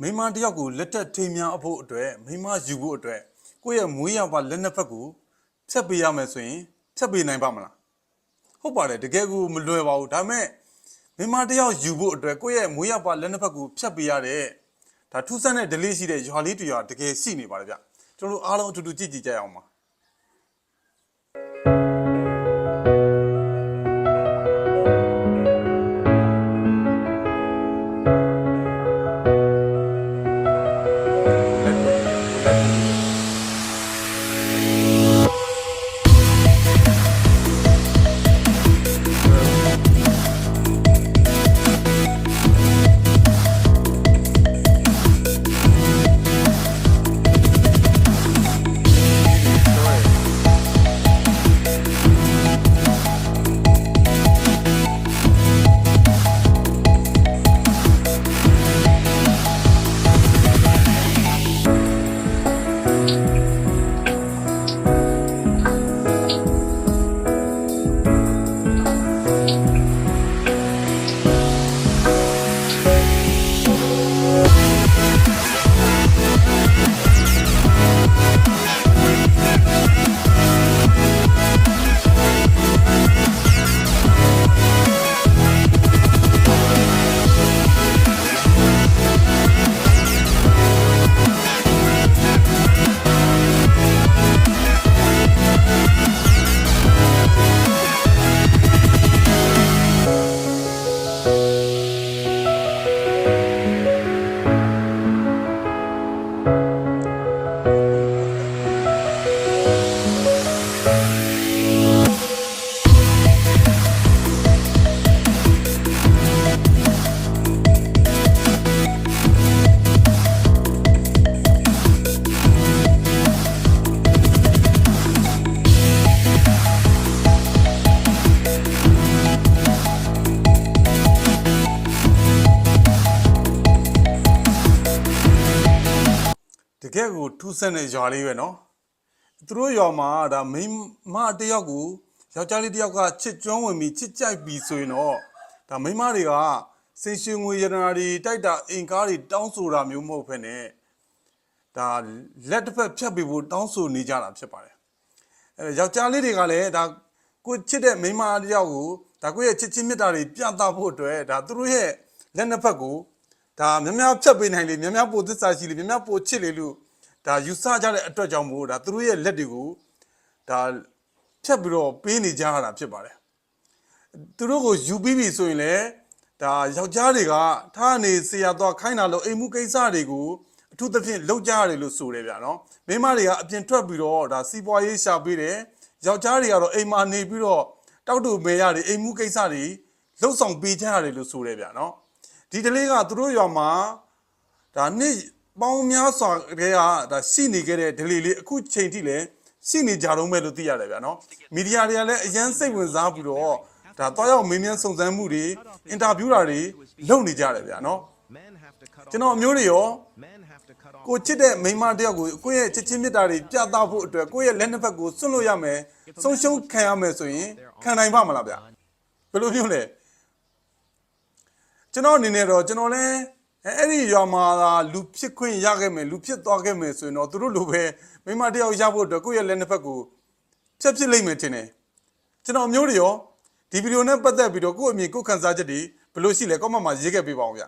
မိမတယောက်ကိုလက်ထက်ထိမ်းများအဖို့အတွက်မိမယူဖို့အတွက်ကိုယ့်ရဲ့မွေးရပါလက်နှစ်ဖက်ကိုဖြတ်ပေးရမယ်ဆိုရင်ဖြတ်ပေးနိုင်ပါမလားဟုတ်ပါတယ်တကယ်ကိုမလွယ်ပါဘူးဒါပေမဲ့မိမတယောက်ယူဖို့အတွက်ကိုယ့်ရဲ့မွေးရပါလက်နှစ်ဖက်ကိုဖြတ်ပေးရတဲ့ဒါထူးဆန်းတဲ့ delay ရှိတဲ့ရွာလေးတွေတကယ်ရှိနေပါတယ်ဗျကျွန်တော်တို့အားလုံးအတူတူကြည့်ကြရအောင်ပါတကယ်ကိုထူးဆန်းတဲ့ရွာလေးပဲနော်သူတို့ရွာမှာဒါမိမတယောက်ကိုယောက်ျားလေးတယောက်ကချစ်ကျွမ်းဝင်ပြီးချစ်ကြိုက်ပြီးဆိုရင်တော့ဒါမိမတွေကစင်ရှင်ငွေရတနာတွေတိုက်တာအင်ကားတွေတောင်းဆိုတာမျိုးမဟုတ်ဘဲနဲ့ဒါလက်တစ်ဖက်ဖြတ်ပြီးဖို့တောင်းဆိုနေကြတာဖြစ်ပါတယ်ယောက်ျားလေးတွေကလည်းဒါကိုချစ်တဲ့မိမတယောက်ကိုဒါကိုရဲ့ချစ်ချင်းမြတ်တာတွေပြသဖို့အတွက်ဒါသူတို့ရဲ့လက်နှစ်ဖက်ကိုဒါများများဖြတ်ပေးနိုင်လေများများပိုသစ္စာရှိလေများများပိုချစ်လေလို့ဒါယူဆကြတဲ့အတွက်ကြောင့်မို့ဒါသူတို့ရဲ့လက်တွေကိုဒါဖြတ်ပြီးတော့ပေးနေကြရတာဖြစ်ပါတယ်သူတို့ကိုယူပြီးပြီဆိုရင်လည်းဒါယောက်ျားတွေကထားနေဆရာတော်ခိုင်းတာလို့အိမ်မှုကိစ္စတွေကိုအထူးသဖြင့်လောက်ကြရတယ်လို့ဆိုတယ်ဗျာနော်မိန်းမတွေကအပြင်ထွက်ပြီးတော့ဒါစီးပွားရေးရှာပေးတယ်ယောက်ျားတွေကတော့အိမ်မှာနေပြီးတော့တောက်တူမဲရတယ်အိမ်မှုကိစ္စတွေလှုပ်ဆောင်ပေးကြရတယ်လို့ဆိုတယ်ဗျာနော်ဒီတလေးကသူတို့ရွာမှာဒါနှစ်ပေါင်းများစွာတကယ်ကဒါရှိနေခဲ့တဲ့ဒလီလေးအခုချိန်ထိလည်းရှိနေကြတော့မဲ့လို့သိရတယ်ဗျာနော်မီဒီယာတွေကလည်းအရန်စိတ်ဝင်စားပြီးတော့ဒါတော့ရောက်မင်းမြန်စုံစမ်းမှုတွေအင်တာဗျူးတာတွေလုပ်နေကြတယ်ဗျာနော်ကျွန်တော်အမျိုးတွေရောကိုချစ်တဲ့မိန်းမတယောက်ကိုကိုယ့်ရဲ့ချစ်ချင်းမြတ်တာတွေပြသဖို့အတွက်ကိုယ့်ရဲ့လက်နှစ်ဖက်ကိုစွန့်လို့ရမယ်ဆုံးရှုံးခံရမယ်ဆိုရင်ခံနိုင်ပါမလားဗျာဘယ်လိုမျိုးလဲကျွန်တော်အနေနဲ့တော့ကျွန်တော်လည်းအဲ့ဒီရွာမှာလူဖြစ်ခွင့်ရခဲ့မယ်လူဖြစ်သွားခဲ့မယ်ဆိုရင်တော့သူတို့လိုပဲမိမတယောက်ရဖို့အတွက်ကိုယ့်ရဲ့လက်နှစ်ဖက်ကိုဖြတ်ဖြစ်လိမ့်မယ်ထင်တယ်ကျွန်တော်မျိုးတွေရောဒီဗီဒီယိုနဲ့ပတ်သက်ပြီးတော့ကိုယ့်အမြင်ကိုယ်ခံစားချက်တွေဘယ်လိုရှိလဲကောမန့်မှာရေးခဲ့ပေးပါအောင်ဗျ